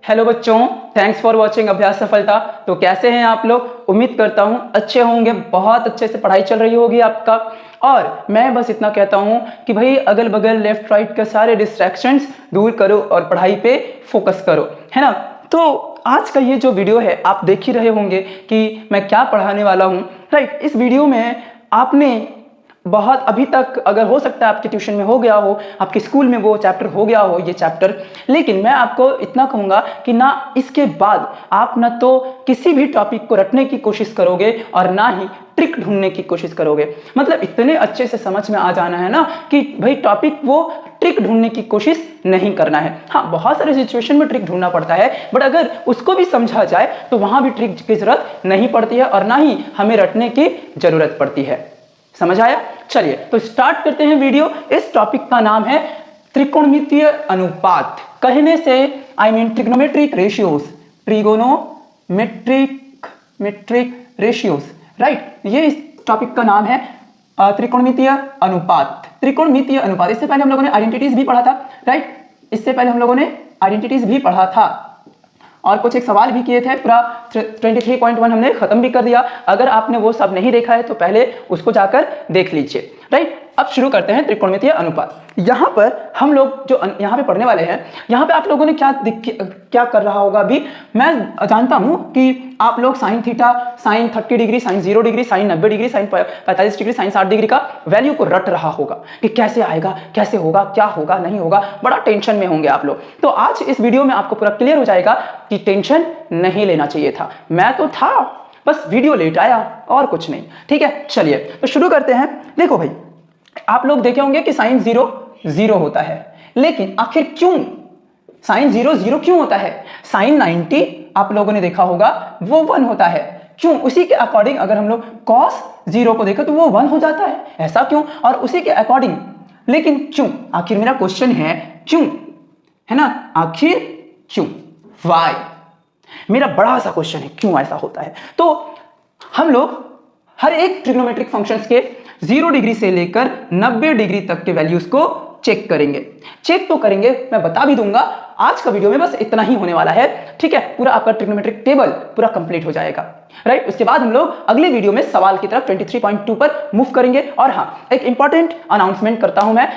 Hello बच्चों, thanks for watching अभ्यास सफलता। तो कैसे हैं आप लोग? उम्मीद करता हूं अच्छे होंगे, बहुत अच्छे से पढ़ाई चल रही होगी आपका। और मैं बस इतना कहता हूं कि भाई अगल बगल लेफ्ट राइट के सारे डिस्ट्रैक्शंस दूर करो और पढ़ाई पे फोकस करो, है ना। तो आज का ये जो वीडियो है आप देख ही रहे होंगे कि मैं क्या पढ़ाने वाला हूँ, राइट। इस वीडियो में आपने बहुत अभी तक अगर हो सकता है आपके ट्यूशन में हो गया हो, आपके स्कूल में वो चैप्टर हो गया हो ये चैप्टर, लेकिन मैं आपको इतना कहूँगा कि ना इसके बाद आप ना तो किसी भी टॉपिक को रटने की कोशिश करोगे और ना ही ट्रिक ढूंढने की कोशिश करोगे। मतलब इतने अच्छे से समझ में आ जाना है ना कि भाई टॉपिक वो ट्रिक ढूंढने की कोशिश नहीं करना है। हाँ, बहुत सारे सिचुएशन में ट्रिक ढूंढना पड़ता है, बट अगर उसको भी समझा जाए तो वहां भी ट्रिक की जरूरत नहीं पड़ती है और ना ही हमें रटने की जरूरत पड़ती है। समझ आया? चलिए तो स्टार्ट करते हैं वीडियो। इस टॉपिक का नाम है त्रिकोणमितीय अनुपात। कहने से I mean trigonometric ratios, trigonometric ratios, right. ये इस टॉपिक का नाम है त्रिकोणमितीय अनुपात। त्रिकोणमितीय अनुपात, इससे पहले हम लोगों ने आइडेंटिटीज भी पढ़ा था, राइट। इससे पहले हम लोगों ने आइडेंटिटीज भी पढ़ा था और कुछ एक सवाल भी किए थे। पूरा 23.1 हमने खत्म भी कर दिया। अगर आपने वो सब नहीं देखा है तो पहले उसको जाकर देख लीजिए, राइट। अब शुरू करते हैं त्रिकोणमितीय अनुपात। यहाँ पर हम लोग जो यहाँ पे पढ़ने वाले हैं, यहाँ पे आप लोगों ने क्या कर रहा होगा अभी मैं जानता हूँ कि आप लोग sine theta, sine 30 degree, sine 0 degree, sine 90 degree, sine 45 degree, sine 60 degree का वैल्यू को रट रहा होगा कि कैसे आएगा, कैसे होगा, क्या होगा, नहीं होगा। बड़ा टेंशन में होंगे आप लोग। तो आज इस वीडियो में आपको पूरा क्लियर हो जाएगा कि टेंशन नहीं लेना चाहिए था। मैं तो था, बस वीडियो लेट आया और कुछ नहीं, ठीक है। चलिए तो शुरू करते हैं। देखो भाई, आप लोग देखे होंगे कि साइन 0 0 होता है, लेकिन आखिर क्यों साइन 0 0 क्यों होता है? साइन 90 आप लोगों ने देखा होगा वो 1 होता है। क्यों? उसी के अकॉर्डिंग अगर हम लोग कॉस 0 को देखें तो वो 1 हो जाता है। ऐसा क्यों? और उसी के अकॉर्डिंग, लेकिन क्यों? आखिर मेरा क्वेश्चन है क्यों, है ना। आखिर क्यों, वाई मेरा बड़ा सा क्वेश्चन है, क्यों ऐसा होता है। तो हम लोग हर एक ट्रिग्नोमेट्रिक फंक्शंस के 0 डिग्री से लेकर 90 डिग्री तक के वैल्यूज को चेक करेंगे। चेक तो करेंगे, मैं बता भी दूंगा। आज का वीडियो में बस इतना ही होने वाला है, ठीक है। पूरा आपका ट्रिग्नोमेट्रिक टेबल पूरा कंप्लीट हो जाएगा, राइट। उसके बाद हम लोग अगले वीडियो में सवाल की तरफ 23.2 पर मूव करेंगे। और हाँ, एक इंपॉर्टेंट अनाउंसमेंट करता हूं मैं।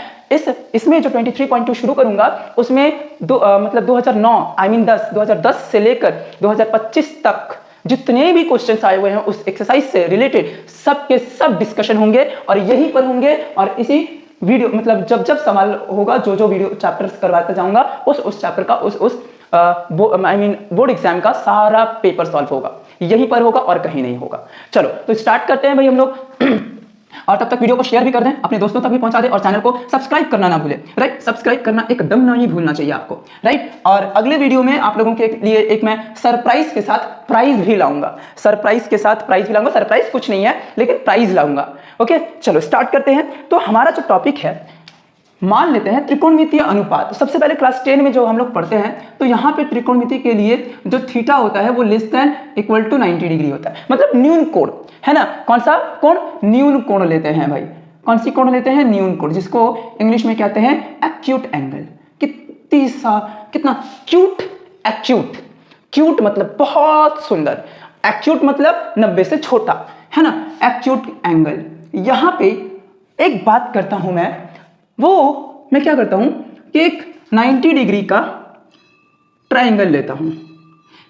इसमें जो 23.2 शुरू करूंगा उसमें 2010 से लेकर 2025 तक जितने भी क्वेश्चंस आए हुए हैं उस एक्सरसाइज से रिलेटेड सब के सब डिस्कशन होंगे और यहीं पर होंगे। और इसी वीडियो मतलब जब जब सवाल होगा, जो वीडियो चैप्टर्स करवाता जाऊंगा उस चैप्टर का बोर्ड एग्जाम का सारा पेपर सॉल्व होगा, यहीं पर होगा और कहीं नहीं होगा। चलो तो स्टार्ट करते हैं भाई हम लोग। और तब तक वीडियो को शेयर भी कर दें, अपने दोस्तों तक भी पहुंचा दें और चैनल को सब्सक्राइब करना ना भूलें, राइट। सब्सक्राइब करना एकदम नहीं भूलना चाहिए आपको, राइट। और अगले वीडियो में आप लोगों के लिए एक मैं सरप्राइज के साथ प्राइज भी लाऊंगा। सरप्राइज कुछ नहीं है लेकिन प्राइज लाऊंगा, ओके। चलो स्टार्ट करते हैं। तो हमारा जो टॉपिक है, मान लेते हैं त्रिकोणमितीय अनुपात। तो सबसे पहले क्लास 10 में जो हम लोग पढ़ते हैं तो यहाँ पे त्रिकोणमिति के लिए जो थीटा होता है वो less than equal to 90 degree होता है, मतलब न्यून कोण, है ना। कौन सा कोण? न्यून कोण लेते हैं भाई। कौन सी कोण लेते हैं? न्यून कोण, जिसको इंग्लिश में कहते हैं एक्यूट एंगल। कितना क्यूट, एक्यूट। क्यूट मतलब बहुत सुंदर, एक्यूट मतलब 90 से छोटा, है ना। Acute angle. यहां पे एक बात करता हूं मैं क्या करता हूं कि एक 90 डिग्री का ट्रायंगल लेता हूं,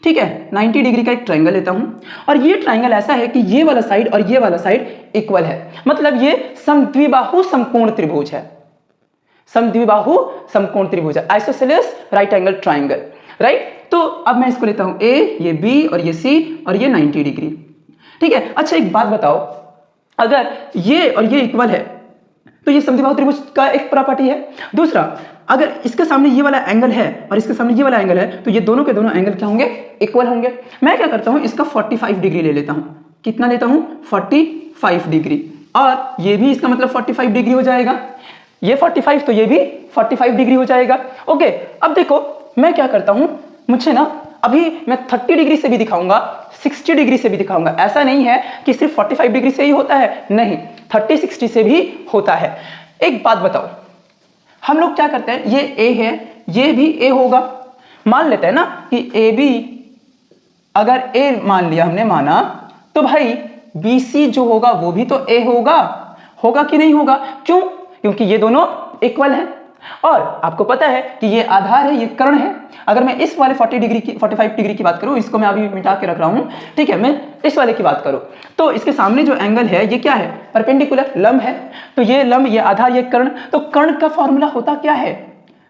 ठीक है। 90 डिग्री का एक ट्रायंगल लेता हूं और ये ट्रायंगल ऐसा है कि ये वाला साइड और ये वाला साइड इक्वल है, मतलब ये समद्विबाहु समकोण त्रिभुज है। समद्विबाहु समकोण त्रिभुज है, isosceles right angle triangle, right. तो अब मैं इसको लेता हूं ए, ये बी और ये सी और ये 90 डिग्री, ठीक है। अच्छा एक बात बताओ, अगर ये और ये इक्वल है तो ये समद्विबाहु त्रिभुज का एक प्रॉपर्टी है। दूसरा, अगर इसके सामने ये वाला एंगल है और इसके सामने ये वाला एंगल है तो ये दोनों के दोनों एंगल क्या होंगे? इक्वल होंगे। मैं क्या करता हूं, इसका 45 डिग्री ले लेता हूं। कितना लेता हूं? 45 डिग्री। और ये भी इसका मतलब 45 डिग्री हो जाएगा। ये 45 तो ये भी 45 डिग्री हो जाएगा, ओके। अब देखो मैं क्या करता हूं, मुझे ना अभी मैं 30 डिग्री से भी दिखाऊंगा, 60 डिग्री से भी दिखाऊंगा। ऐसा नहीं है कि सिर्फ 45 डिग्री से ही होता है, नहीं, 30-60 से भी होता है। एक बात बताओ, हम लोग क्या करते हैं, ये ए है, ये भी ए होगा, मान लेते हैं ना कि ए बी, अगर ए मान लिया हमने, माना, तो भाई बी सी जो होगा वो भी तो ए होगा। होगा कि नहीं होगा? क्यों? क्योंकि ये दोनों इक्वल हैं और आपको पता है कि ये आधार है, ये कर्ण है। अगर मैं इस वाले 40 डिग्री की 45 डिग्री की बात करूं, इसको मैं अभी मिटा के रख रहा हूं, ठीक है, मैं इस वाले की बात करूं तो इसके सामने जो एंगल है ये क्या है? परपेंडिकुलर, लंब है। तो ये लंब, ये आधार, ये कर्ण। तो कर्ण का फॉर्मूला होता क्या है?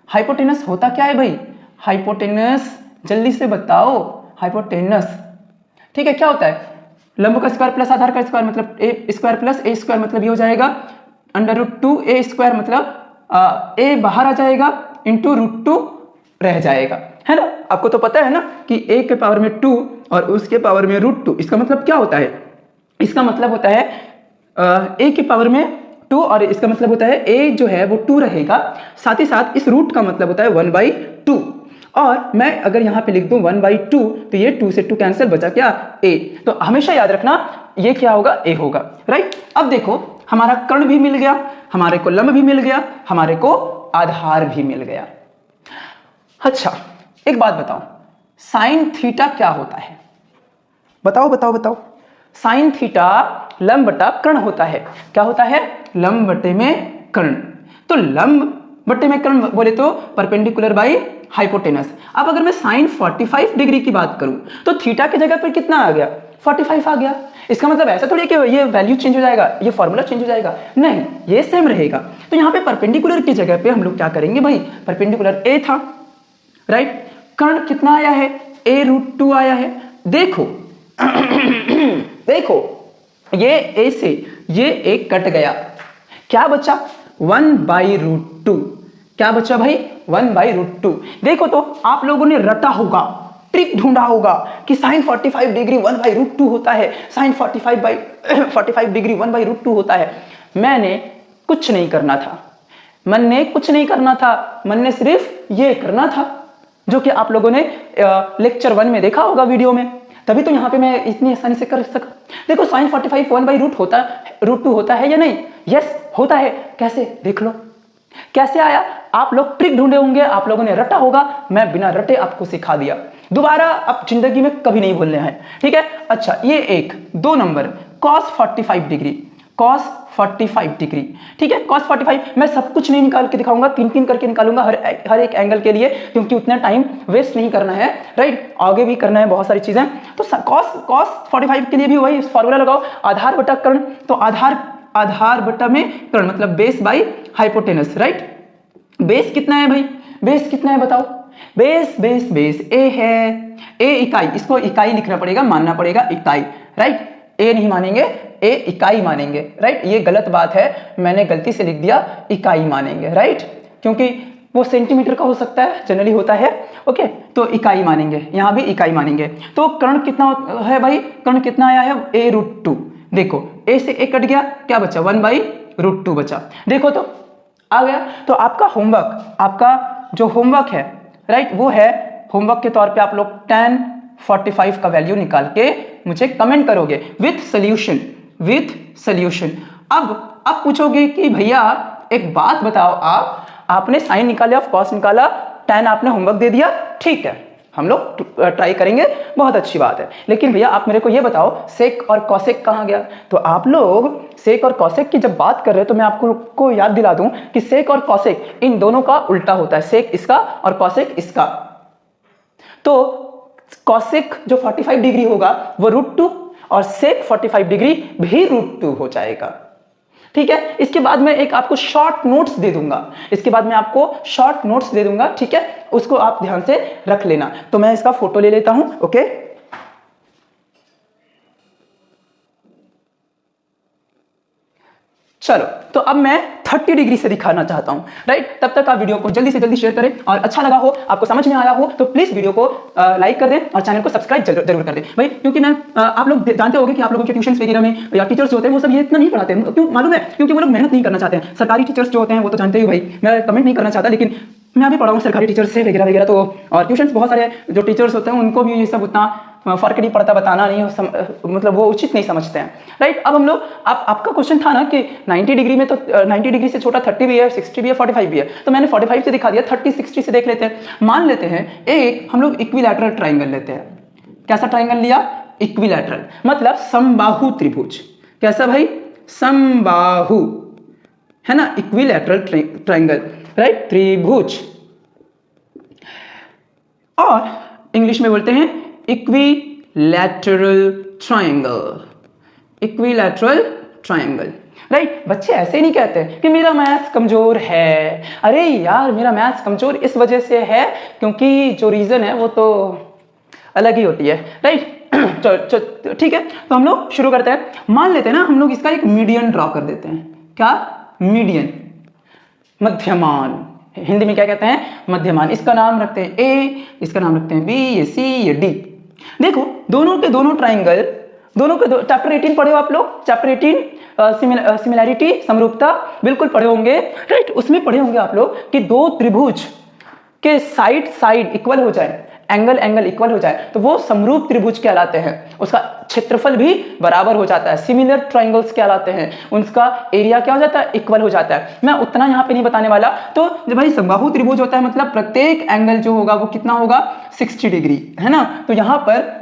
हाइपोटेनस होता क्या है भाई? हाइपोटेनस, जल्दी से बताओ। हाइपोटेनस, ठीक है, क्या होता है? लंब का स्क्वायर प्लस आधार का स्क्वायर, मतलब ए स्क्वायर प्लस ए स्क्वायर, मतलब ये हो जाएगा √2a स्क्वायर, मतलब ए बाहर आ जाएगा इंटू √2 रह जाएगा, है ना। आपको तो पता है ना कि a के पावर में 2 और उसके पावर में √2, इसका मतलब क्या होता है? इसका मतलब होता है a के पावर में 2 और इसका मतलब होता है a जो है वो 2 रहेगा, साथ ही साथ इस रूट का मतलब होता है 1/2। और मैं अगर यहाँ पे लिख दूं 1/2 तो ये 2 से 2 कैंसिल, बचा क्या? a। तो हमेशा याद रखना ये क्या होगा? a होगा, राइट। अब देखो हमारा कर्ण भी मिल गया, हमारे को लंब भी मिल गया, हमारे को आधार भी मिल गया। अच्छा एक बात बताओ, साइन थीटा क्या होता है? बताओ बताओ बताओ। साइन थीटा लंब बटा कर्ण होता है। क्या होता है? लंब बटे में कर्ण। तो लंब बटे में कर्ण बोले तो परपेंडिकुलर बाई हाइपोटेनस। अब अगर मैं साइन 45 डिग्री की बात करूं तो थीटा की जगह पर कितना आ गया? 45 आ गया। इसका मतलब ऐसा थोड़ी है कि ये वैल्यू चेंज हो जाएगा, ये फॉर्मूला चेंज हो जाएगा, नहीं, ये सेम रहेगा। तो यहाँ पे परपेंडिकुलर की जगह पे हम लोग क्या करेंगे भाई? परपेंडिकुलर ए था, राइट। कर्ण कितना आया है? a√2 आया है। देखो देखो ये a से ये एक कट गया, क्या बचा? 1/√2। क्या बचा भाई? 1/√2। देखो तो आप लोगों ने रटा होगा, ट्रिक ढूंढा होगा कि साइन 45 डिग्री 1/√2 होता है, साइन 45 डिग्री 1/√2 होता है। मैंने कुछ नहीं करना था, मन ने कुछ नहीं करना था, मन ने सिर्फ ये करना था जो कि आप लोगों ने लेक्चर 1 में देखा होगा वीडियो में, तभी तो यहाँ पे मैं इतनी आसानी से कर सका। देखो साइन 45 1/√2 होता है या नहीं? यस होता है। कैसे? देख लो कैसे आया। आप लोग ट्रिक ढूंढे होंगे, आप लोगों ने रटा होगा, मैं बिना रटे आपको सिखा दिया। दोबारा अब जिंदगी में कभी नहीं भूलने हैं, ठीक है। अच्छा ये एक 2 number cos 45 degree, cos 45 degree, ठीक है। cos 45 मैं सब कुछ नहीं निकाल के दिखाऊंगा, 3 करके निकालूंगा हर एक एंगल के लिए, क्योंकि उतना टाइम वेस्ट नहीं करना है, राइट। आगे भी करना है बहुत सारी चीजें। तो cos 45 के लिए भी वही फॉर्मूला लगाओ, आधार बटा कर्ण। तो आधार बटा में कर्ण, मतलब base by hypotenuse, right. Base कितना है भाई? बेस कितना है बताओ? बेस ए है, ए इकाई, इसको इकाई लिखना पड़ेगा, मानना पड़ेगा इकाई, राइट। ए नहीं मानेंगे, ए इकाई मानेंगे, राइट। ये गलत बात है, मैंने गलती से लिख दिया इकाई मानेंगे, राइट, क्योंकि वो सेंटीमीटर का हो सकता है, जनरली होता है, ओके। तो इकाई मानेंगे, यहां भी इकाई मानेंगे। तो कर्ण कितना है भाई? कर्ण कितना आया है? a√2। देखो ए से ए कट गया, क्या बचा? 1/√2 बचा। देखो तो आ गया। तो आपका होमवर्क, आपका जो होमवर्क है, राइट, वो है होमवर्क के तौर पे आप लोग tan 45 का वैल्यू निकाल के मुझे कमेंट करोगे विथ सोल्यूशन। अब पूछोगे कि भैया एक बात बताओ, आपने साइन निकाला, कॉस निकाला, tan आपने होमवर्क दे दिया, ठीक है, हम लोग ट्राई करेंगे, बहुत अच्छी बात है। लेकिन भैया आप मेरे को ये बताओ सेक और कॉसेक कहाँ गया? तो आप लोग सेक और कॉसेक की जब बात कर रहे हो तो मैं आपको याद दिला दूं कि सेक और कॉसेक इन दोनों का उल्टा होता है, सेक इसका और कॉसेक इसका। तो कॉसेक जो 45 डिग्री होगा वो √2 और सेक 45 डिग्री भी √2 हो जाएगा, ठीक है। इसके बाद मैं एक आपको शॉर्ट नोट्स दे दूंगा, ठीक है, उसको आप ध्यान से रख लेना। तो मैं इसका फोटो ले लेता हूं, ओके। चलो तो अब मैं 30 डिग्री से दिखाना चाहता हूं, राइट। तब तक आप वीडियो को जल्दी से जल्दी शेयर करें और अच्छा लगा हो, आपको समझ में आया हो तो प्लीज वीडियो को लाइक कर दें और चैनल को सब्सक्राइब जरूर कर दें भाई, क्योंकि मैं आप लोग जानते होंगे कि आप लोगों के ट्यूशन वगैरह में या टीचर्स जो होते हैं वो सब ये इतना नहीं पढ़ाते हैं। क्यों मालूम है? क्योंकि वो लोग मेहनत नहीं करना चाहते हैं। सरकारी टीचर्स जो होते हैं वो तो जानते ही भाई, मैं कमेंट नहीं करना चाहता, लेकिन मैं अभी पढ़ा हूँ सरकारी टीचर्स से वगैरह, तो और ट्यूशन बहुत सारे जो टीचर्स होते हैं उनको भी ये सब उतना फर्क नहीं पड़ता, बताना नहीं मतलब वो उचित नहीं समझते हैं, राइट। अब हम लोग आपका क्वेश्चन था ना कि 90 डिग्री में तो 90 डिग्री से छोटा 30 भी है, 60 भी है, 45 भी है, तो मैंने 45 से दिखा दिया, 30 60 से देख लेते हैं। मान लेते हैं एक हम लोग इक्विलैटरल ट्राइंगल लेते हैं। कैसा ट्राइंगल लिया? इक्विलैटरल, मतलब समबाहु त्रिभुज। कैसा भाई? समबाहु, है ना, इक्विलैटरल ट्राइंगल, राइट, त्रिभुज। और इंग्लिश में बोलते हैं equilateral triangle, equilateral triangle, right. बच्चे ऐसे नहीं कहते कि मेरा मैथ्स कमजोर है। अरे यार, मेरा मैथ्स कमजोर इस वजह से है क्योंकि जो रीजन है वो तो अलग ही होती है, राइट। ठीक है, तो हम लोग शुरू करते हैं। मान लेते हैं ना हम लोग इसका एक मीडियन ड्रॉ कर देते हैं। क्या? मीडियन, मध्यमान। हिंदी में क्या कहते हैं? मध्यमान। इसका नाम रखते हैं ए, इसका नाम रखते हैं बी, ये सी, ये डी। देखो दोनों के दोनों ट्राइंगल, दोनों के चैप्टर 18 पढ़े हो आप लोग? चैप्टर 18 सिमिलैरिटी, समरूपता, बिल्कुल पढ़े होंगे, राइट। उसमें पढ़े होंगे आप लोग कि दो त्रिभुज के साइड इक्वल हो जाए, एंगल इक्वल हो जाए, तो वो समरूप त्रिभुज कहलाते हैं। उसका क्षेत्रफल भी बराबर हो जाता है, सिमिलर ट्राइंगल्स कहलाते हैं। उनका एरिया क्या हो जाता है? इक्वल हो जाता है। मैं उतना यहाँ पे नहीं बताने वाला। तो जब भाई समबाहु त्रिभुज होता है मतलब प्रत्येक एंगल जो होगा वो कितना होगा? 60 डिग्री, है ना। तो यहाँ पर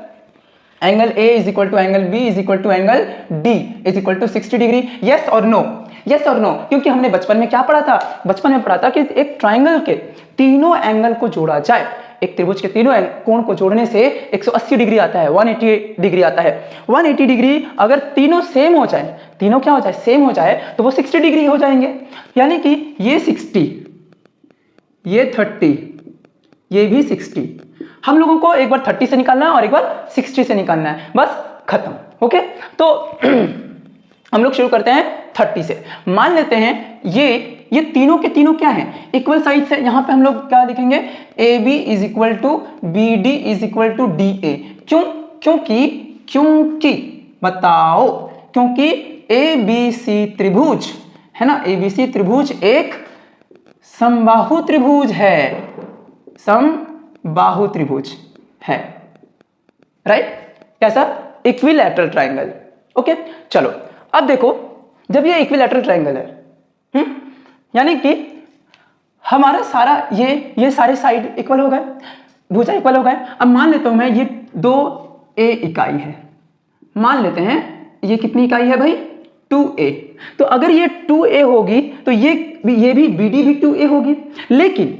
angle A is equal to angle B is equal to angle D is equal to 60 degree. Yes और नो? यस और नो, क्योंकि हमने बचपन में क्या पढ़ा था? बचपन में पढ़ा था कि एक ट्राइंगल के तीनों एंगल को जोड़ा जाए, एक त्रिभुज के तीनों कोण को जोड़ने से 180 डिग्री आता है, 180 डिग्री आता है। 180 डिग्री अगर तीनों सेम हो जाए, तीनों क्या हो जाए? सेम हो जाए, तो वो 60 डिग्री हो जाएंगे। यानी कि ये 60, ये 30, ये भी 60। हम लोगों को एक बार 30 से निकालना है और एक बार 60 से निकालना है, बस खत्म। ओके, तो हम लोग शुरू करते हैं 30 से। मान लेते हैं ये तीनों के तीनों क्या हैं? इक्वल साइड से। यहां पे हम लोग क्या लिखेंगे? A B is equal to B D is equal to D A. क्यों? क्योंकि बताओ, क्योंकि ए बी सी त्रिभुज, है ना, ए बी सी त्रिभुज एक समबाहु त्रिभुज है, समबाहु त्रिभुज है, राइट। कैसा? Equilateral triangle. ओके, चलो अब देखो, जब ये इक्विलैटरल ट्राइंगल है, यानी कि हमारा सारा ये सारे साइड इक्वल हो गए, भुजा इक्वल हो गए। अब मान लेता हूं मैं ये 2a इकाई है, मान लेते हैं ये कितनी इकाई है भाई? 2a। तो अगर ये 2a होगी तो ये भी BD भी 2a होगी। लेकिन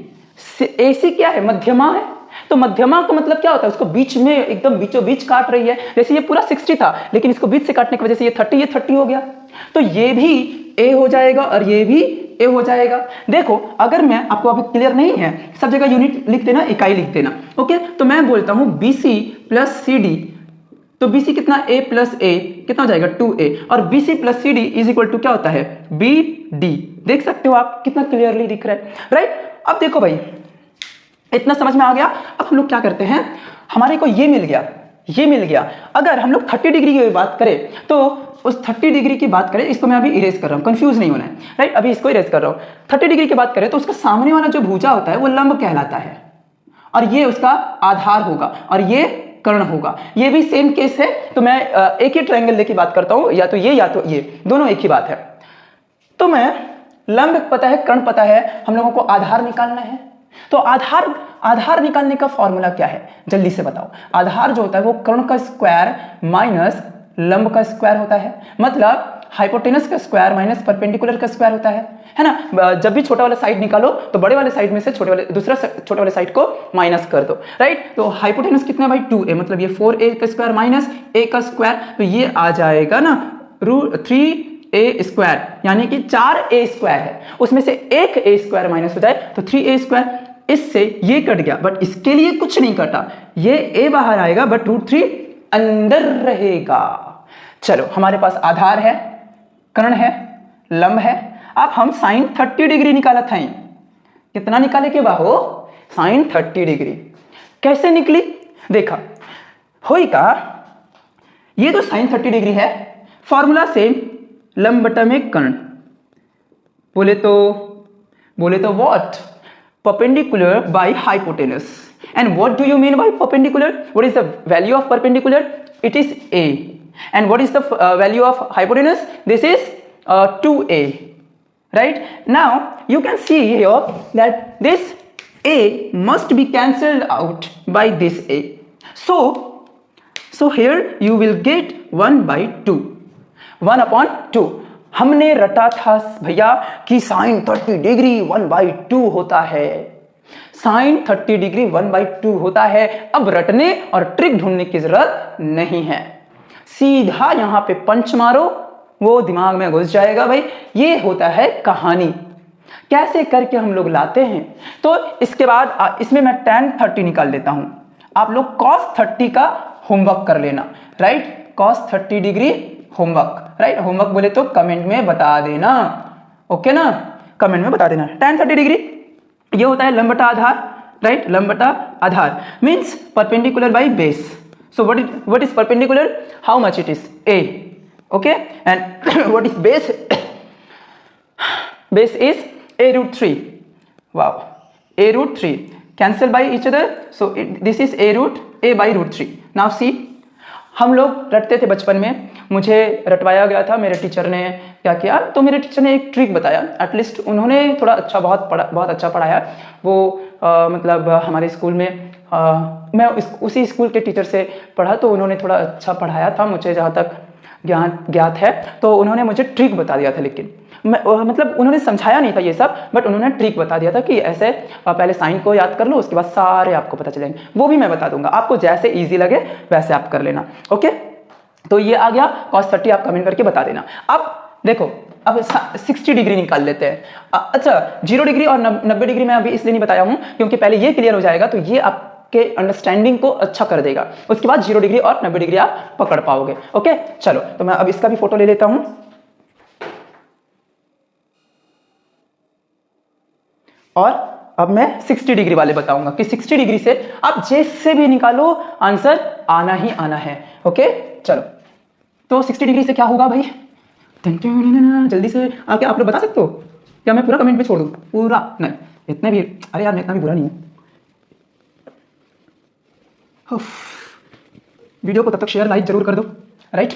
AC क्या है? मध्यमा है। तो मध्यमा का मतलब क्या होता है? उसको बीच में एकदम बीचों बीच काट रही है। जैसे ये पूरा 60 था, लेकिन इसको बीच से काटने की वजह से ये 30 हो गया। तो ये भी A हो जाएगा और ये भी A हो जाएगा। देखो, अगर मैं आपको अभी क्लियर नहीं है, सब जगह यूनिट लिख देना, इकाई लिख देना। ओके, तो मैं बोलता हूं BC प्लस CD। तो BC कितना? A प्लस A कितना हो जाएगा? 2A। और BC plus CD is equal to क्या होता है? BD। देख सकते हो आप कितना क्लियरली दिख रहा है, राइट। अब देखो भाई, इतना समझ में आ गया। अब हम लोग क्या करते हैं, हमारे को ये मिल गया। अगर हम लोग 30 डिग्री की बात करें तो उस 30 डिग्री की बात करें, इसको मैं अभी इरेज कर रहा हूं, कंफ्यूज नहीं होना है, राइट। अभी इसको इरेज कर रहा हूं। 30 डिग्री की बात करें तो उसका सामने वाला जो भुजा होता है वो लंब कहलाता है, और ये उसका आधार होगा और ये कर्ण होगा। ये भी सेम केस है। तो मैं एक ही ट्रायंगल लेके बात करता हूं, या तो ये दोनों एक ही बात है। तो मैं लंब पता है, कर्ण पता है, हम लोगों को आधार निकालना है। तो आधार निकालने का फॉर्मूला क्या है? जल्दी से बताओ। आधार जो होता है वो कर्ण का स्क्वायर माइनस लंब का स्क्वायर होता है, मतलब हाइपोटेनस का स्क्वायर माइनस परपेंडिकुलर का स्क्वायर होता है ना। जब भी छोटा वाला साइड निकालो तो बड़े वाले साइड में से दूसरा छोटे वाले साइड को माइनस कर दो, राइट। तो हाइपोटेनस कितना है भाई? 2a, मतलब ये 4a का स्क्वायर माइनस a का स्क्वायर, तो ये आ जाएगा ना √3a स्क्वायर, यानी कि 4a स्क्वायर है, उसमें से एक a स्क्वायर माइनस हो जाए तो 3a स्क्वायर। इससे ये कट गया, बट इसके लिए कुछ नहीं कटा, ये a बाहर आएगा बट √3 अंदर रहेगा। चलो, हमारे पास आधार है, कर्ण है, लंब है। अब हम साइन 30 डिग्री निकाला था। कितना निकाले के बाहो? Sine 30 degree. कैसे निकली? देखा होइका, ये जो साइन 30 डिग्री है, फॉर्मूला सेम, लंब बटा में कर्ण। बोले तो what? Perpendicular by hypotenuse. And what do you mean by perpendicular? What is the value of perpendicular? It is a. And what is the value of hypotenuse? This is 2a. Right? Now you can see here that this a must be cancelled out by this a. So here you will get 1/2, 1/2. हमने रटा था भैया कि sign 30 degree 1/2 होता है, sign 30 degree 1/2 होता है। अब रटने और ट्रिक ढूंढने की जरूरत नहीं है, सीधा यहां पे पंच मारो, वो दिमाग में घुस जाएगा। भाई ये होता है कहानी, कैसे करके हम लोग लाते हैं। तो इसके बाद इसमें मैं tan 30 निकाल लेता हूं, आप लोग cos 30 का होमवर्क कर लेना। Right, cos 30 degree homework. Right, homework बोले तो कमेंट में बता देना, ओके ना, कमेंट में बता देना। tan 30 डिग्री ये होता है लंब बटा आधार। राइट, लंब बटा आधार means perpendicular by base. So what is perpendicular, how much it is a, okay, and what is base? Base is a√3. Wow, a√3 cancel by each other, so this is a√3. Now see, हम लोग रटते थे बचपन में, मुझे रटवाया गया था, मेरे टीचर ने क्या किया, तो मेरे टीचर ने एक ट्रिक बताया। एटलीस्ट उन्होंने थोड़ा अच्छा बहुत अच्छा पढ़ाया। वो मतलब हमारे स्कूल में मैं उसी स्कूल के टीचर से पढ़ा, तो उन्होंने थोड़ा अच्छा पढ़ाया था, मुझे जहाँ तक ज्ञात है। तो उन्होंने मुझे ट्रिक बता दिया था, लेकिन मतलब उन्होंने समझाया नहीं था ये सब, बट उन्होंने ट्रिक बता दिया था कि ऐसे पहले साइन को याद कर लो, उसके बाद सारे आपको पता चलेंगे। वो भी मैं बता दूंगा, आपको जैसे इजी लगे वैसे आप कर लेना। ओके, तो ये आ गया cos 30, आप कमेंट करके बता देना। अब देखो, अब 60 डिग्री निकाल लेते हैं। अच्छा, 0 डिग्री और 90 डिग्री मैं अभी इसलिए नहीं बताया हूं क्योंकि पहले ये क्लियर हो जाएगा, तो ये आपके अंडरस्टैंडिंग को अच्छा कर देगा। उसके बाद 0 डिग्री और 90 डिग्री आप पकड़ पाओगे। ओके, चलो, तो मैं अब इसका भी फोटो ले लेता हूं। और अब मैं 60 डिग्री वाले बताऊंगा कि 60 डिग्री से आप जैसे भी निकालो आंसर आना ही आना है। ओके, चलो, तो 60 डिग्री से क्या होगा भाई, जल्दी से आके आप लोग बता सकते हो क्या? मैं पूरा कमेंट में छोड़ दूं? पूरा नहीं, इतने भी, अरे यार मैं इतना भी बुरा नहीं हूं। वीडियो को तब तक शेयर लाइक जरूर कर दो। राइट,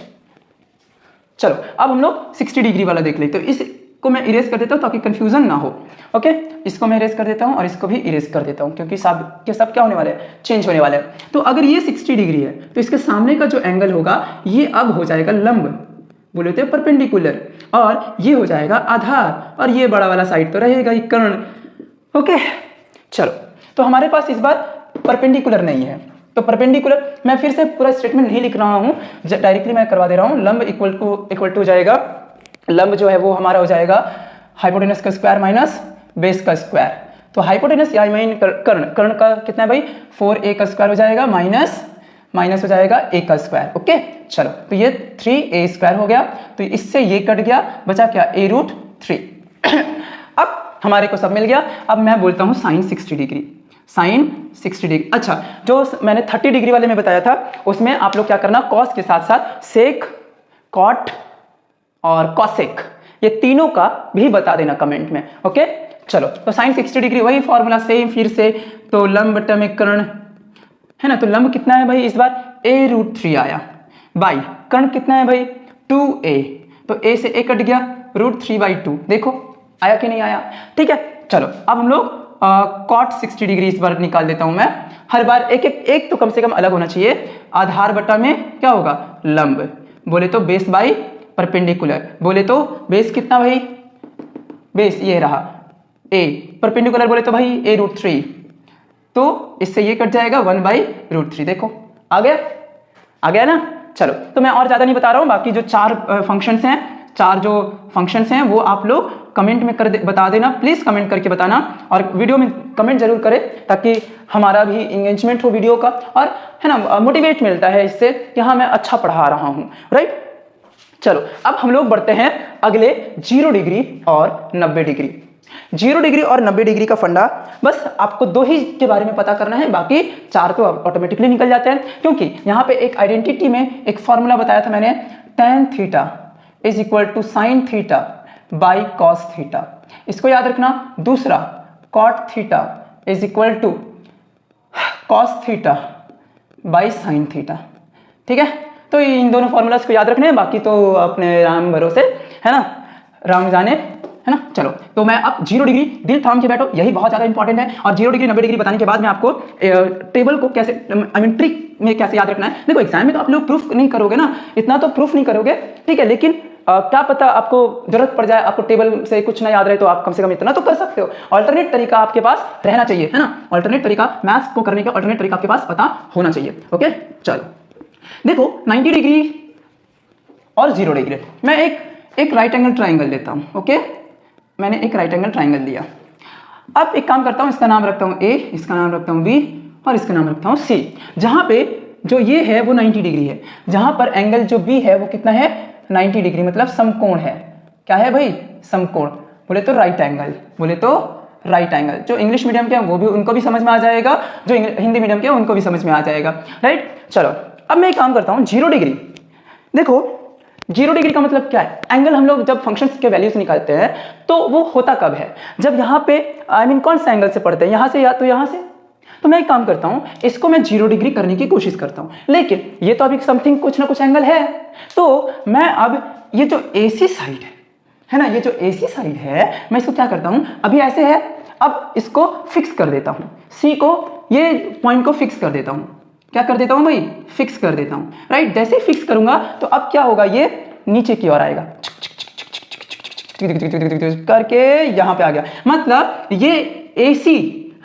चलो, अब हम लोग 60 डिग्री वाला देख लेते। तो इसको मैं इरेज कर देता हूं ताकि कंफ्यूजन ना हो। ओके, इसको मैं इरेज कर देता हूं और इसको भी इरेज कर देता हूं क्योंकि सब के सब क्या होने वाले हैं, चेंज होने वाले हैं। तो अगर ये 60 डिग्री है तो इसके सामने का जो एंगल होगा ये अब हो जाएगा लंब, बोले तो परपेंडिकुलर, और ये हो जाएगा आधार, और ये बड़ा वाला साइड तो रहेगा ही कर्ण। ओके, चलो, तो हमारे पास इस बार परपेंडिकुलर नहीं है, तो परपेंडिकुलर मैं फिर से पूरा स्टेटमेंट नहीं लिख रहा हूं, डायरेक्टली मैं करवा दे रहा हूं। लंब इक्वल टू हो जाएगा, लंब जो है वो हमारा हो जाएगा हाइपोटेनस का स्क्वायर माइनस बेस का स्क्वायर। तो हाइपोटेनस या मीन कर्ण का कितना है भाई, 4a का स्क्वायर हो जाएगा माइनस हो जाएगा a का स्क्वायर। ओके, चलो, तो ये 3a² हो गया, तो इससे ये कट गया, बचा क्या, a√3। अब हमारे को सब मिल गया। अब मैं बोलता हूं साइन 60 डिग्री, साइन 60 डिग्री। अच्छा, जो मैंने 30 डिग्री वाले में बताया था उसमें आप लोग क्या करना, कॉस के साथ साथ सेक, कॉट और कॉसेक, ये तीनों का भी बता देना कमेंट में। ओके, चलो, तो साइन 60 डिग्री वही फॉर्मूला सेम फिर से, तो लंब बटा में कर्ण है ना, तो लंब कितना है भाई इस बार, a√3 आया, बाई कर्ण कितना है भाई 2a, तो a से a कट गया, √3/2। देखो आया कि नहीं आया? ठीक है, चलो, अब हम लोग कॉट 60 डिग्री इस बार निकाल देता हूं मैं। हर बार एक तो कम से कम अलग होना चाहिए। आधार बटा में क्या होगा, लंब, बोले तो बेस बाई परपेंडिकुलर, बोले तो बेस कितना भाई, बेस ये रहा a, परपेंडिकुलर बोले तो भाई a√3, तो इससे ये कट जाएगा 1/√3। देखो आ गया ना। चलो, तो मैं और ज्यादा नहीं बता रहा हूं, बाकी जो चार फंक्शंस हैं, चार जो फंक्शंस हैं वो आप लोग कमेंट में बता देना, प्लीज कमेंट करके बताना, और वीडियो में कमेंट जरूर करें ताकि हमारा भी एंगेजमेंट हो वीडियो का, और है ना, मोटिवेट मिलता है इससे कि हाँ मैं अच्छा पढ़ा रहा हूं। राइट, चलो, अब हम लोग बढ़ते हैं अगले 0 डिग्री और 90 डिग्री। 0 डिग्री और 90 डिग्री का फंडा बस आपको दो ही के बारे में पता करना है, बाकी चार तो ऑटोमेटिकली निकल जाते हैं, क्योंकि यहाँ पे एक आइडेंटिटी में एक फॉर्मूला बताया था मैंने, tan theta is equal to sine theta by cos theta, इसको याद रखना। दूसरा cot theta is equal to cos theta by sine theta. ठीक है, तो इन दोनों फॉर्मूलाज को याद रखने हैं, बाकी तो अपने राम भरोसे, है ना, राम जाने, है ना। चलो, तो मैं अब 0 डिग्री दिल थाम के बैठो, यही बहुत ज़्यादा इंपॉर्टेंट है। और 0 डिग्री 90 डिग्री बताने के बाद मैं आपको टेबल को कैसे, आई मीन ट्रिक में कैसे याद रखना है। देखो एग्जाम में तो आप लोग प्रूफ नहीं करोगे ना, इतना तो प्रूफ नहीं करोगे, ठीक है, लेकिन क्या पता आपको जरूरत पड़ जाए, आपको टेबल से कुछ ना याद रहे, तो आप कम से कम इतना तो कर सकते हो। ऑल्टरनेट तरीका आपके पास रहना चाहिए, है ना, ऑल्टरनेट तरीका, मैथ्स को करने का ऑल्टरनेट तरीका आपके पास पता होना चाहिए। ओके, चलो देखो 90 डिग्री और 0 डिग्री, मैं एक राइट एंगल ट्राइंगल लेता हूं। ओके, मैंने एक राइट एंगल ट्राइंगल लिया। अब एक काम करता हूं, इसका नाम रखता हूं A, इसका नाम रखता हूं B और इसका नाम रखता हूं C। जहां पे जो ये है वो 90 डिग्री है, जहां पर एंगल जो B है वो कितना है 90 डिग्री, मतलब समकोण है। क्या है भाई, समकोण, बोले तो राइट एंगल, बोले तो राइट एंगल। जो इंग्लिश मीडियम के हैं वो भी, उनको भी समझ में आ जाएगा, जो हिंदी मीडियम के हैं उनको भी समझ में आ जाएगा, राइट। चलो अब मैं एक काम करता हूं, 0 डिग्री, देखो 0 डिग्री का मतलब क्या है, एंगल हम लोग जब फंक्शंस के वैल्यूज निकालते हैं तो वो होता कब है, जब यहाँ पे आई मीन कौन सा एंगल से पढ़ते हैं, यहाँ से या तो यहाँ से। तो मैं एक काम करता हूँ, इसको मैं 0 डिग्री करने की कोशिश करता हूँ, लेकिन ये तो अभी समथिंग कुछ ना कुछ एंगल है, तो मैं अब ये जो AC साइड है ना, ये जो AC साइड है, मैं इसको क्या करता हूँ, अभी ऐसे है, अब इसको फिक्स कर देता हूँ, C को, ये पॉइंट को फिक्स कर देता हूँ। क्या कर देता हूं भाई, फिक्स कर देता हूं, राइट। जैसे ही फिक्स करूंगा तो अब क्या होगा, ये नीचे की ओर आएगा करके यहां पे आ गया, मतलब ये AC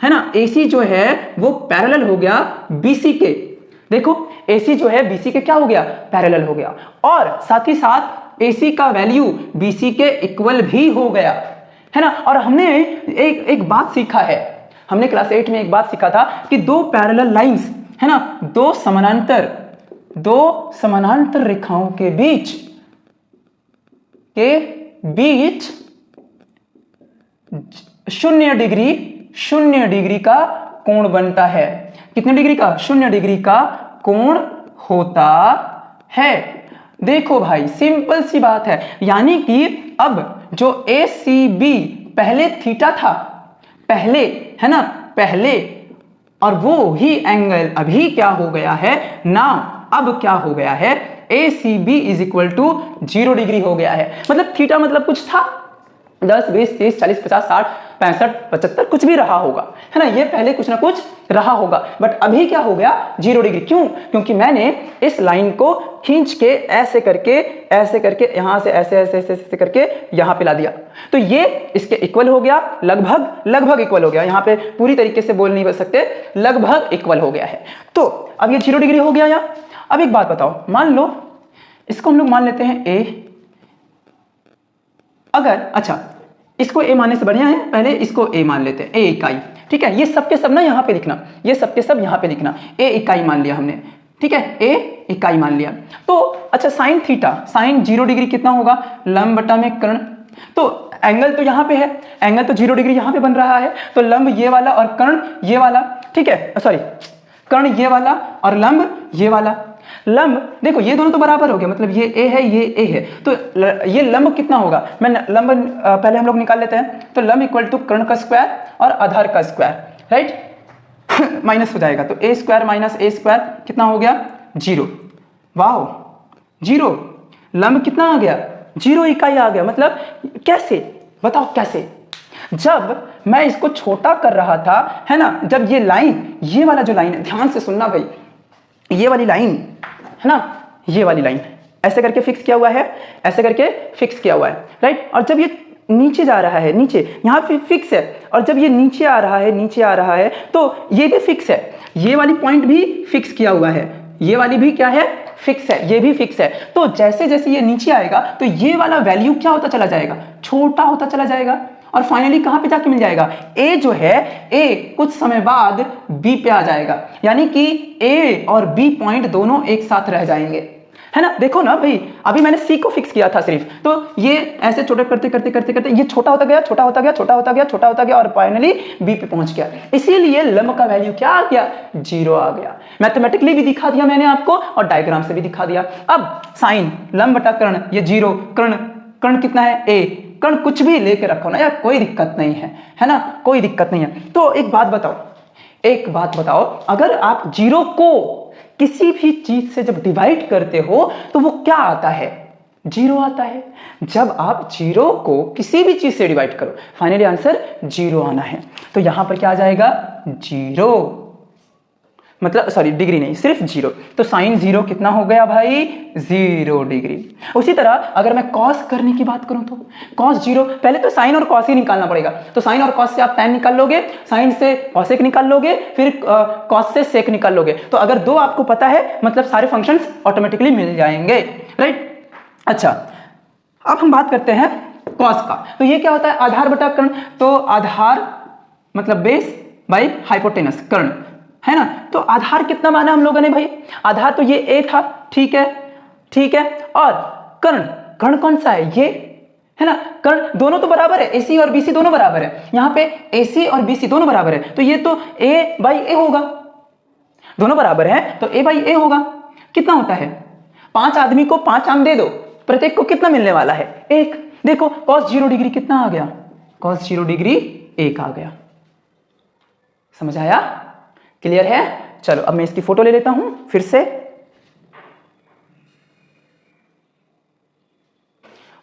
है ना, AC जो है वो पैरेलल हो गया BC के। देखो AC जो है BC के क्या हो गया, पैरेलल हो गया, और साथ ही साथ AC का वैल्यू BC के इक्वल भी हो गया, है ना। और हमने एक बात सीखा है, हमने क्लास 8 में एक बात सीखा था कि दो पैरेलल लाइंस, है ना, दो समानांतर रेखाओं के बीच 0 डिग्री का कोण बनता है। कितने डिग्री का, 0 डिग्री का कोण होता है। देखो भाई सिंपल सी बात है, यानी कि अब जो ACB पहले थीटा था, पहले, है ना, पहले, और वो ही एंगल अभी क्या हो गया है ना, अब क्या हो गया है, ACB is equal to 0 degree हो गया है। मतलब थीटा मतलब कुछ था, 10 20 30 40 50 60 65 75 कुछ भी रहा होगा, है ना, ये पहले कुछ ना कुछ रहा होगा, बट अभी क्या हो गया 0 डिग्री। क्यों, क्योंकि मैंने इस लाइन को खींच के ऐसे करके यहां से ऐसे करके यहां पे ला दिया, तो ये इसके इक्वल हो गया, लगभग इक्वल हो गया। यहां पे पूरी तरीके से बोल नहीं सकते, लगभग इक्वल हो गया है। तो अब ये 0 डिग्री हो गया। या अब एक बात बताओ, मान लो इसको हम लोग मान लेते हैं A, अगर, अच्छा इसको A मानने से बढ़िया है, पहले इसको A मान लेते हैं, A इकाई, ठीक है। ये सब के सब ना यहाँ पे लिखना, ये सब के सब यहाँ पे लिखना, A इकाई मान लिया हमने, ठीक है, A इकाई मान लिया। तो अच्छा साइन थीटा, साइन 0 डिग्री कितना होगा, लंब बटा में कर्ण। तो एंगल तो यहाँ पे है, एंगल तो 0 डिग्री यहाँ पे बन रहा है, तो लंब ये वाला और कर्ण ये वाला, ठीक है, सॉरी कर्ण ये वाला और लंब ये वाला। लंब देखो ये दोनों तो बराबर हो गया, मतलब ये A है ये A है, तो ये लंब कितना होगा, मैं लंब पहले हम लोग निकाल लेते हैं। तो लंब इक्वल टू कर्ण का स्क्वायर और आधार का स्क्वायर, राइट, माइनस हो जाएगा, तो A square minus A square कितना हो गया 0। वाह 0, लंब कितना आ गया 0 इकाई आ गया। मतलब कैसे, बताओ कैसे, जब मैं इसको छोटा कर रहा था, है ना, जब ये लाइन, ये वाला जो लाइन है, ध्यान से सुनना भाई, ये वाली लाइन है ना, ये वाली लाइन ऐसे करके फिक्स किया हुआ है, ऐसे करके फिक्स किया हुआ है, राइट। और जब ये नीचे जा रहा है, नीचे यहाँ पे फिक्स है, और जब ये नीचे आ रहा है तो ये भी फिक्स है, ये वाली पॉइंट भी फिक्स किया हुआ है, ये वाली भी क्या है फिक्स है, ये भी फिक्स है। तो जैसे जैसे ये नीचे आएगा तो ये वाला वैल्यू क्या होता चला जाएगा, छोटा होता चला जाएगा, और फाइनली कहां पे जाके मिल जाएगा, A जो है A कुछ समय बाद B पे आ जाएगा, यानी कि A और B पॉइंट दोनों एक साथ रह जाएंगे, है ना। देखो ना भाई, अभी मैंने C को फिक्स किया था सिर्फ, तो ये ऐसे छोटे करते ये छोटा होता गया और फाइनली B पे पहुंच गया। इसीलिए लंब का वैल्यू क्या आ गया 0 आ गया। मैथमेटिकली भी दिखा दिया मैंने आपको और डायग्राम से भी दिखा दिया। अब साइन लंब बटा कर्ण, ये 0, कर्ण कितना है A, कर्ण कुछ भी लेके रखो ना यार, कोई दिक्कत नहीं है, है ना, कोई दिक्कत नहीं है। तो एक बात बताओ, एक बात बताओ, अगर आप जीरो को किसी भी चीज से जब डिवाइड करते हो तो वो क्या आता है? जीरो आता है। जब आप जीरो को किसी भी चीज से डिवाइड करो, फाइनली आंसर जीरो आना है। तो यहां पर क्या आ जाएगा? जीरो, मतलब सॉरी डिग्री नहीं, सिर्फ जीरो। तो साइन जीरो कितना हो गया भाई? 0 डिग्री। उसी तरह अगर मैं कॉस करने की बात करूं तो कॉस जीरो, पहले तो साइन और कॉस ही निकालना पड़ेगा। तो साइन और कॉस से आप tan निकाल लोगे, साइन से कॉसेक निकाल लोगे, फिर कॉस से सेक निकाल लोगे। तो अगर दो आपको पता है मतलब सारे फंक्शंस ऑटोमेटिकली मिल जाएंगे, राइट। अच्छा, अब हम बात करते हैं कॉस का। तो ये क्या होता है? आधार बटा कर्ण। तो आधार मतलब बेस बाई हाइपोटेनस, कर्ण, है ना। तो आधार कितना माना हम लोगों ने भाई? आधार तो ये ए था, ठीक है, ठीक है। और कर्ण, कर्ण कौन सा है? ये है ना। कर्ण दोनों तो बराबर है, एसी और बीसी दोनों बराबर है। यहां पे एसी और बीसी दोनों बराबर है, तो ये तो ए बाई ए होगा। दोनों बराबर है तो ए बाई ए होगा। कितना होता है? 5 आदमी को 5 आम दे दो, प्रत्येक को कितना मिलने वाला है? 1। देखो cos 0 डिग्री कितना आ गया? cos 0 डिग्री 1 आ गया। समझ आया? क्लियर है? चलो अब मैं इसकी फोटो ले लेता हूं फिर से।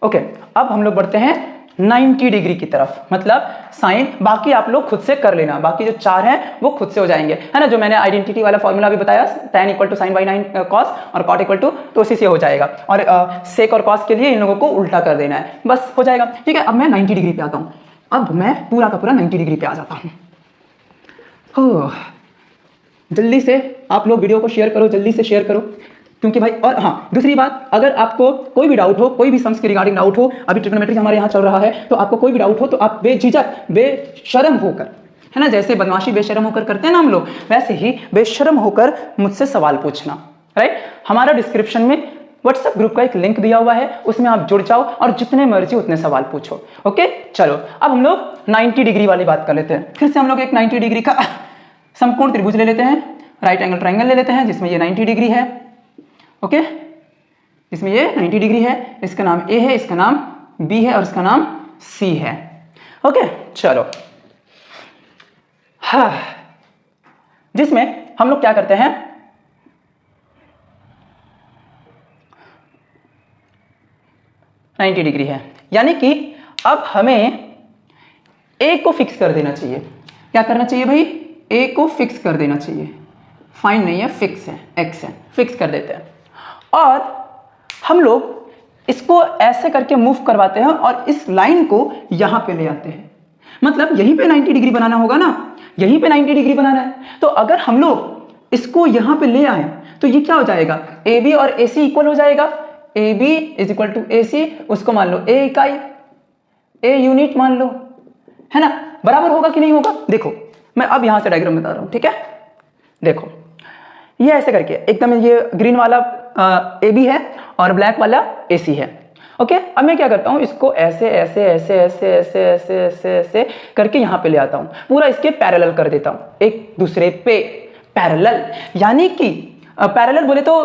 ओके, अब हम लोग बढ़ते हैं 90 डिग्री की तरफ, मतलब साइन। बाकी आप लोग खुद से कर लेना, बाकी जो 4 हैं वो खुद से हो जाएंगे, है ना। जो मैंने आइडेंटिटी वाला फॉर्मूला भी बताया, tan equal to sine by 9 cos और कॉट इक्वल टू, तो उसी से हो जाएगा। और सेक और कॉस के लिए इन लोगों को उल्टा कर देना है, बस हो जाएगा। ठीक है, अब मैं 90 डिग्री पे आता हूं। अब मैं पूरा का पूरा 90 डिग्री पे आ जाता हूं। जल्दी से आप लोग वीडियो को शेयर करो, जल्दी से शेयर करो, क्योंकि भाई। और हाँ, दूसरी बात, अगर आपको कोई भी डाउट हो, कोई भी सम्स के रिगार्डिंग डाउट हो, अभी ट्रिग्नोमेट्री हमारे यहाँ चल रहा है, तो आपको कोई भी डाउट हो तो आप बेझिझक बेशरम होकर, है ना, जैसे बदमाशी बेशरम होकर करते हैं ना हम लोग, वैसे ही बेशरम होकर मुझसे सवाल पूछना, राइट। हमारा डिस्क्रिप्शन में व्हाट्सएप ग्रुप का एक लिंक दिया हुआ है, उसमें आप जुड़ जाओ और जितने मर्जी उतने सवाल पूछो। ओके, चलो अब हम लोग 90 डिग्री वाली बात कर लेते हैं। फिर से हम लोग एक 90 डिग्री का समकोण त्रिभुज ले लेते हैं, राइट एंगल ट्राइंगल ले लेते हैं, जिसमें ये 90 डिग्री है। ओके, इसमें ये 90 डिग्री है। इसका नाम ए है, इसका नाम बी है और इसका नाम सी है। ओके, चलो। हाँ, जिसमें हम लोग क्या करते हैं, नाइन्टी डिग्री है, यानी कि अब हमें ए को फिक्स कर देना चाहिए। क्या करना चाहिए भाई? ए को फिक्स कर देना चाहिए। फाइन नहीं है, फिक्स है, एक्स है, फिक्स कर देते हैं। और हम लोग इसको ऐसे करके मूव करवाते हैं और इस लाइन को यहां पे ले आते हैं। मतलब यहीं पे 90 डिग्री बनाना होगा ना, यहीं पे 90 डिग्री बनाना है। तो अगर हम लोग इसको यहां पे ले आए तो ये क्या हो जाएगा? ए बी और ए सी इक्वल हो जाएगा। A B is equal to A C, उसको मान लो ए इकाई, ए यूनिट मान लो, है ना। बराबर होगा कि नहीं होगा? देखो मैं अब यहां से डायग्राम बता रहा हूं, ठीक है। देखो ये ऐसे करके एकदम, ये ग्रीन वाला ए बी है और ब्लैक वाला ए सी है। ओके, अब मैं क्या करता हूं, इसको ऐसे ऐसे ऐसे ऐसे ऐसे ऐसे ऐसे ऐसे करके यहां पे ले आता हूं, पूरा इसके पैरेलल कर देता हूं, एक दूसरे पे पैरेलल। यानी कि पैरेलल बोले तो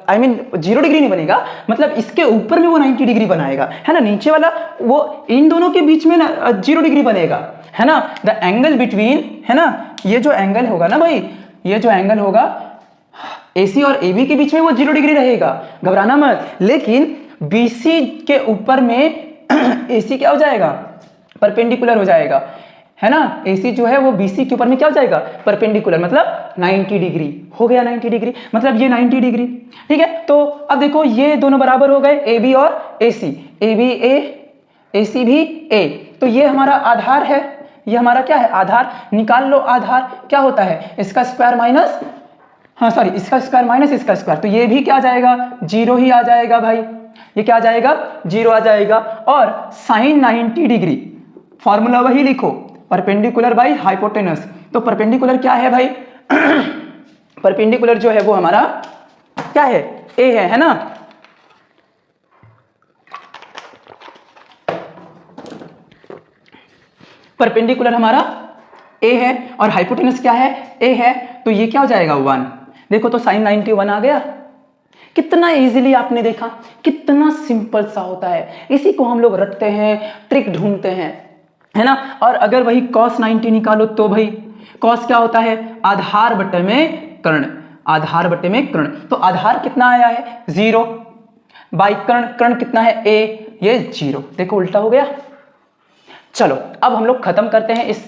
आई मीन 0 डिग्री नहीं बनेगा, मतलब इसके ऊपर में वो 90 डिग्री बनाएगा, है ना। नीचे वाला वो इन दोनों के बीच में 0 डिग्री बनेगा, है ना। द एंगल बिटवीन, है ना, ये जो एंगल होगा ना भाई, ये जो एंगल होगा AC और AB के बीच में वो 0 डिग्री रहेगा, घबराना मत। लेकिन BC के ऊपर में AC क्या हो जाएगा? परपेंडिकुलर हो जाएगा, है ना। AC जो है वो BC के ऊपर में क्या हो जाएगा? परपेंडिकुलर, मतलब 90 डिग्री हो गया। 90 डिग्री मतलब ये 90 डिग्री, ठीक है। तो अब देखो ये दोनों बराबर हो गए, AB और AC, AB A, AC भी A। तो ये हमारा आधार है, ये हमारा क्या है? आधार। निकाल लो आधार, क्या होता है? इसका स्क्वायर माइनस, हाँ सॉरी, इसका स्क्वायर माइनस इसका स्क्वायर, तो ये भी क्या आ जाएगा? 0 ही आ जाएगा भाई। ये क्या आ जाएगा? 0 आ जाएगा। और साइन 90 डिग्री फॉर्मूला वही लिखो, परपेंडिकुलर बाई हाइपोटेनस। तो परपेंडिकुलर क्या है भाई? परपेंडिकुलर जो है वो हमारा क्या है? ए है ना। परपेंडिकुलर हमारा ए है और हाइपोटेनस क्या है? ए है। तो ये क्या हो जाएगा? 1। देखो तो साइन 91 आ गया। कितना इजीली आपने देखा, कितना सिंपल सा होता है। इसी को हम लोग रटते हैं, ट्रिक ढूंढते हैं, है ना। और अगर वही cos 90 निकालो तो भाई कॉस क्या होता है? आधार बटे में कर्ण, आधार बटे में कर्ण। तो आधार कितना आया है? 0 बाई कर्ण, कर्ण कितना है? a, ये 0। देखो उल्टा हो गया। चलो अब हम लोग खत्म करते हैं इस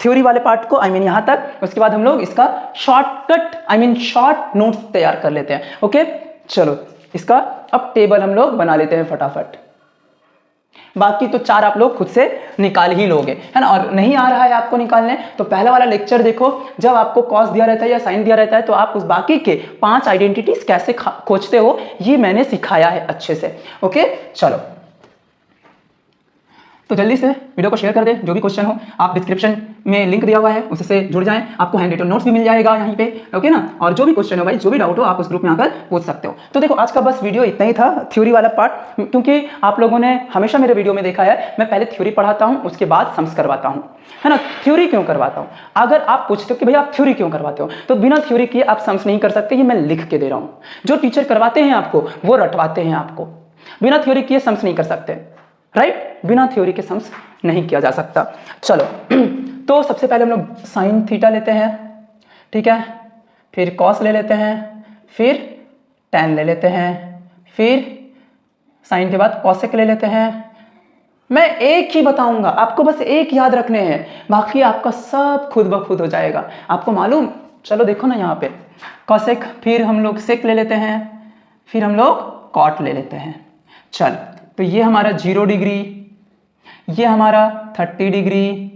थ्योरी वाले पार्ट को, आई मीन यहाँ तक। उसके बाद हम लोग इसका shortcut I mean short notes तैयार कर लेते हैं। ओके चलो इसका अब टेबल हम लोग बना लेते हैं फटाफट। बाकी तो 4 आप लोग खुद से निकाल ही लोगे, है ना। और नहीं आ रहा है आपको निकालने तो पहला वाला लेक्चर देखो, जब आपको कॉस दिया रहता है या साइन दिया रहता है तो आप उस बाकी के 5 आइडेंटिटीज कैसे खोजते हो ये मैंने सिखाया है अच्छे से। ओके चलो तो जल्दी से वीडियो को शेयर कर दे। जो भी क्वेश्चन हो आप डिस्क्रिप्शन में लिंक दिया हुआ है उससे जुड़ जाएं, आपको हैंड रिटन नोट्स भी मिल जाएगा यहीं पे। ओके ना। और जो भी क्वेश्चन हो भाई, जो भी डाउट हो आप उस ग्रुप में आकर पूछ सकते हो। तो देखो आज का बस वीडियो इतना ही था, थ्योरी वाला पार्ट, क्योंकि आप लोगों ने हमेशा मेरे वीडियो में देखा है मैं पहले थ्योरी पढ़ाता हूँ उसके बाद सम्स करवाता हूँ, है ना। थ्योरी क्यों करवाता हूँ? अगर आप पूछते हो कि भैया आप थ्योरी क्यों करवाते हो, तो बिना थ्योरी किए आप सम्स नहीं कर सकते, ये मैं लिख के दे रहा हूँ। जो टीचर करवाते हैं आपको वो रटवाते हैं आपको, बिना थ्योरी किए सम्स नहीं कर सकते, राइट। बिना थ्योरी के सम्स नहीं किया जा सकता। चलो तो सबसे पहले हम लोग साइन थीटा लेते हैं, ठीक है, फिर कॉस ले लेते हैं, फिर टैन ले लेते हैं, फिर साइन के बाद कॉसेक ले लेते हैं। मैं एक ही बताऊंगा, आपको बस एक याद रखने हैं, बाकी आपका सब खुद ब खुद हो जाएगा, आपको मालूम। चलो देखो ना यहाँ पे कॉसेक, फिर हम लोग सेक ले लेते हैं, फिर हम लोग कॉट ले लेते हैं। चल तो ये हमारा 0 डिग्री, ये हमारा 30 डिग्री,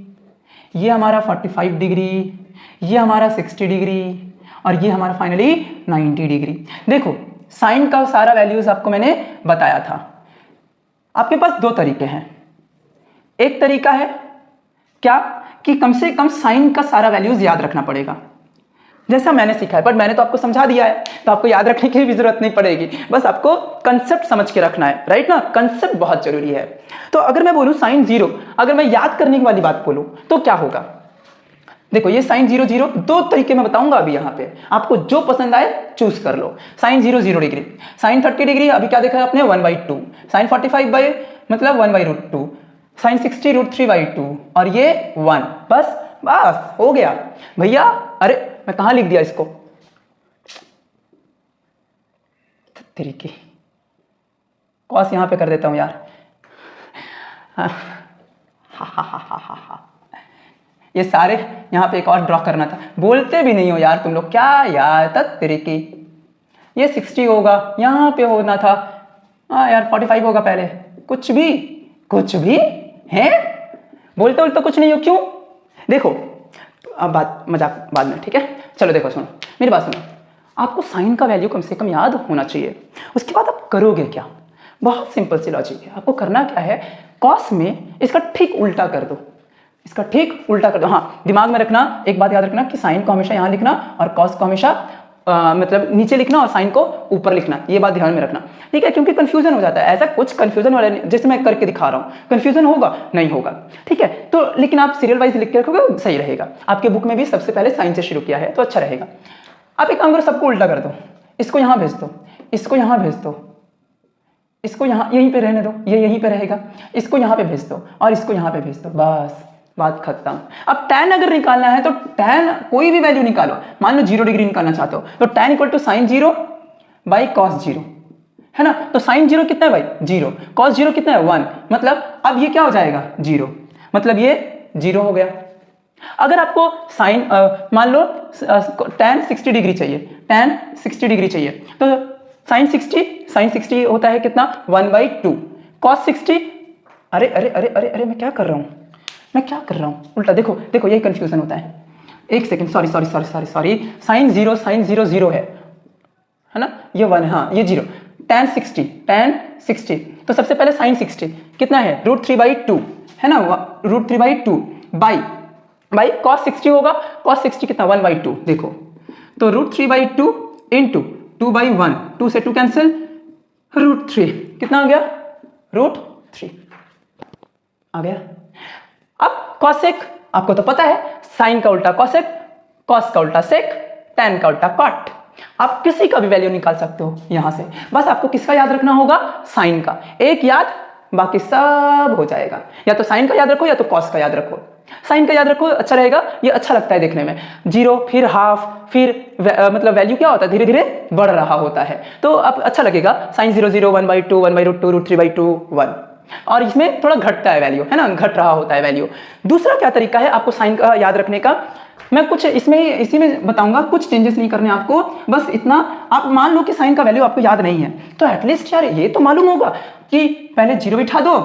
ये हमारा 45 डिग्री, ये हमारा 60 डिग्री और ये हमारा फाइनली 90 डिग्री। देखो साइन का सारा वैल्यूज आपको मैंने बताया था। आपके पास 2 तरीके हैं। एक तरीका है क्या कि कम से कम साइन का सारा वैल्यूज याद रखना पड़ेगा, जैसा मैंने सीखा है, पर मैंने तो आपको समझा दिया है तो आपको याद रखने की भी जरूरत नहीं पड़ेगी, बस आपको कंसेप्ट समझ के रखना है, राइट ना। कंसेप्ट बहुत जरूरी है। तो अगर मैं बोलूं साइन 0, अगर मैं याद करने की वाली बात बोलूं तो क्या होगा? देखो ये साइन 0 0 2 तरीके में बताऊंगा अभी, यहाँ पे आपको जो पसंद आए चूज कर लो। साइन 0 0 डिग्री, साइन 30 डिग्री अभी क्या देखा है आपने 1/2, साइन 45 बाई मतलब 1/√2, साइन 60 √3/2 और ये 1। बस बस हो गया भैया। अरे मैं कहां लिख दिया इसको, तरीके कॉस यहां पे कर देता हूं यार। हा हा हा हा हा हा। ये सारे यहां पे एक और ड्रॉ करना था, बोलते भी नहीं हो यार तुम लोग, क्या यार तरीके। ये 60 होगा, यहां पे होना था हाँ यार 45 होगा पहले। कुछ भी है, बोलते बोलते कुछ नहीं हो क्यों। देखो अब बात मजाक बाद में, ठीक है। चलो देखो सुनो मेरी बात सुनो, आपको साइन का वैल्यू कम से कम याद होना चाहिए। उसके बाद आप करोगे क्या? बहुत सिंपल सी लॉजिक है। आपको करना क्या है, कॉस में इसका ठीक उल्टा कर दो, इसका ठीक उल्टा कर दो। हाँ दिमाग में रखना, एक बात याद रखना कि साइन को हमेशा यहाँ लिखना और कॉस को हमेशा मतलब नीचे लिखना और साइन को ऊपर लिखना, ये बात ध्यान में रखना, ठीक है। क्योंकि कंफ्यूजन हो जाता है, ऐसा कुछ कंफ्यूजन वाला जैसे मैं करके दिखा रहा हूँ, कंफ्यूजन होगा नहीं होगा, ठीक है। तो लेकिन आप सीरियल वाइज लिख के रखोगे सही रहेगा। आपके बुक में भी सबसे पहले साइन से शुरू किया है तो अच्छा रहेगा। आप एक काम करो, सबको उल्टा कर दो, इसको यहाँ भेज दो, इसको यहाँ भेज दो, इसको यहाँ यहीं पे रहने दो, ये यहीं पे रहेगा, इसको यहाँ पे भेज दो और इसको यहाँ पे भेज दो, बस बात खत्म। अब tan अगर निकालना है तो tan कोई भी वैल्यू निकालो, मान लो 0 डिग्री निकालना चाहते हो तो tan equal to sine 0 by cos 0, है ना। तो साइन 0 कितना है भाई 0, कॉस 0 कितना है 1, मतलब अब ये क्या हो जाएगा 0, मतलब ये 0 हो गया। अगर आपको साइन मान लो tan 60 डिग्री चाहिए, tan 60 डिग्री चाहिए तो साइन 60 होता है कितना 1/2, कॉस 60, अरे अरे अरे अरे अरे मैं क्या कर रहा हूँ उल्टा। देखो देखो यही कंफ्यूजन होता है। एक सेकंड, सॉरी साइन 0 0 है ना, ये 1, हाँ ये 0, tan 60 तो सबसे पहले साइन 60 कितना है √3/2 है ना, √3/2 बाई cos 60 होगा, cos 60 कितना 1/2, देखो तो √3/2 इंटू 2/1, 2 से 2 कैंसिल, √3 कितना आ गया √3 आ गया। अब कॉसेक आपको तो पता है, साइन का उल्टा कॉसेक, कॉस का उल्टा सेक, tan का उल्टा कॉट। आप किसी का भी वैल्यू निकाल सकते हो यहां से, बस आपको किसका याद रखना होगा साइन का, एक याद बाकी सब हो जाएगा। या तो साइन का याद रखो या तो कॉस का याद रखो, साइन का याद रखो, अच्छा रहेगा, ये अच्छा लगता है देखने में। 0 फिर हाफ फिर मतलब वैल्यू क्या होता है, धीरे धीरे बढ़ रहा होता है, तो अब अच्छा लगेगा। साइन 0 0 1/2 1/√2 √3/2 1, और इसमें थोड़ा घटता है वैल्यू, है ना, घट रहा होता है वैल्यू। दूसरा क्या तरीका है आपको साइन का याद रखने का, मैं कुछ इसमें इसी में बताऊंगा, कुछ चेंजेस नहीं करने आपको, बस इतना। आप मान लो कि साइन का वैल्यू आपको याद नहीं है, तो एटलीस्ट यार ये तो मालूम होगा कि पहले 0 बिठा दो,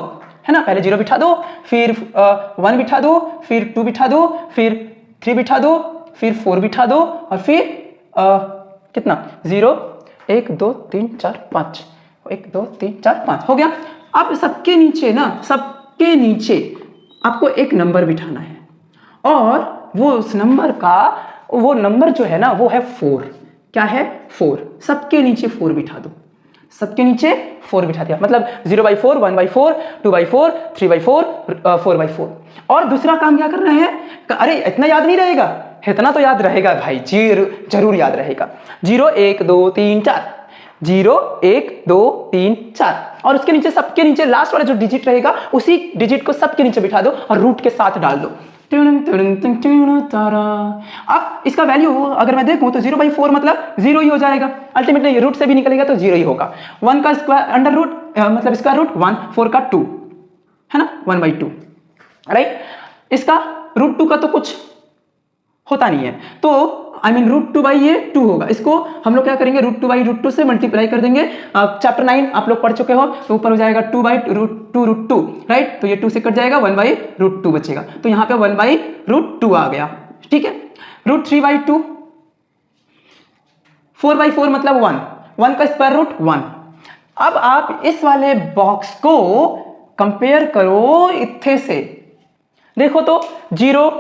है ना, पहले 0 बिठा दो, फिर 1 बिठा दो, फिर 2 बिठा दो, फिर 3 बिठा दो, फिर 4 बिठा दो, और फिर कितना 0 1 2 3 4 5, 1 2 3 4 5 हो गया। अब सबके नीचे ना, सबके नीचे आपको एक नंबर बिठाना है, और वो उस नंबर का, वो नंबर जो है ना वो है 4। क्या है, 4। सबके नीचे 4 बिठा दो, सबके नीचे 4 बिठा दिया, मतलब 0/4 1/4 2/4 3/4 4/4। और दूसरा काम क्या करना है, अरे इतना याद नहीं रहेगा, इतना तो याद रहेगा भाई, जरूर याद रहेगा। 0 1 2 3 4, 0 1 2 3 4, और उसके नीचे, सबके नीचे लास्ट वाला जो डिजिट रहेगा उसी डिजिट को सबके नीचे बिठा दो और रूट के साथ डाल दो। अब इसका वैल्यू अगर मैं देखूं तो 0/4 मतलब 0 ही हो जाएगा, अल्टीमेटली रूट से भी निकलेगा तो 0 ही होगा। 1 का स्क्वायर अंडर रूट मतलब स्क्वायर रूट 1, 4 का 2, है ना, 1/2, राइट। इसका √2 का तो कुछ होता नहीं है, तो I mean √2 बाई ये 2 होगा, इसको हम लोग क्या करेंगे, √2 बाई √2 से मल्टीप्लाई कर देंगे। चैप्टर 9 आप लोग पढ़ चुके हो, तो ऊपर हो जाएगा 2 बाई √2, राइट, तो ये 2 से कट जाएगा, 1/√2 बचेगा, तो यहाँ पे 1/√2 आ गया, ठीक है। √3/2, 4/4 मतलब 1 का स्क्वायर रूट 1। अब आप इस वाले बॉक्स को कंपेयर करो इत्थे से, देखो तो 0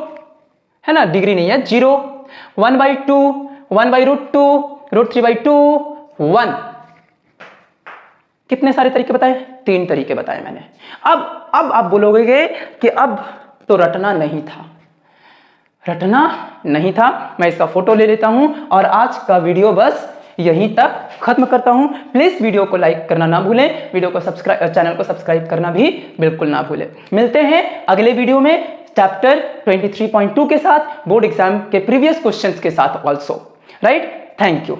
है ना, डिग्री नहीं है, 0 1/2 1/√2 √3/2 1। कितने सारे तरीके बताए, 3 तरीके बताए मैंने। अब आप बोलोगे कि अब तो रटना नहीं था, रटना नहीं था। मैं इसका फोटो ले लेता हूं और आज का वीडियो बस यहीं तक खत्म करता हूं। प्लीज वीडियो को लाइक करना ना भूलें, वीडियो को सब्सक्राइब, चैनल को सब्सक्राइब करना भी बिल्कुल ना भूलें। मिलते हैं अगले वीडियो में चैप्टर 23.2 के साथ, बोर्ड एग्जाम के प्रीवियस क्वेश्चंस के साथ ऑल्सो, राइट। Thank you.